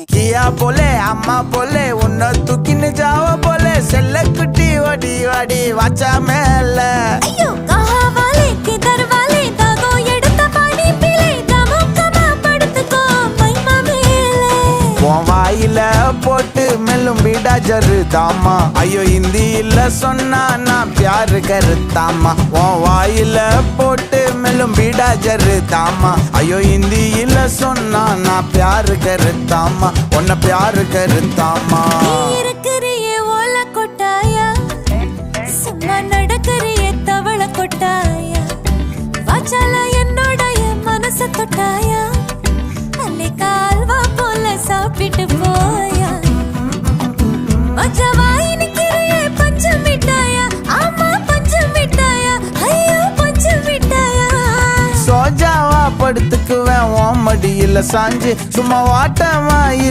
किया बोले अम्मा बोले उन्ना तू किन जाओ बोले सेल्ले कुटी वडी वडी वाचा मेले अय्यो कहा वाले किधर वाले दागो எடுத்த பாடி பிளே தமுக்கமா படுத்துக்கோ மைமா மேலே உன் வாயில போட்டு மெல்லும் பீடா ஜருதாமா ஐயோ ஹிந்தியில சொன்னா நான் प्यार करतामा உன் வாயில போட்டு மெல்லும் பீடா ஜருதாமா ஐயோ ஹிந்தியில சொன்னா நான் प्यार करतामा உன்னை प्यार करतामा இருக்கறியே ஓல கொட்டாயா சும்மா நடக்கறியே தவள கொட்டாயா வாச்சால என்னோட மனச தொட்டாயா அலே கால்வா போல சாப்பிட்டு போயா மஜவாய் நிக்கிறியே பஞ்ச மிட்டாயா ஆமா பஞ்ச மிட்டாயா ஐயோ பஞ்ச மிட்டாயா சோஜாவா படுத்துக்குவேன் உன் மடியில சாஞ்சு சும்மா வாட்டமா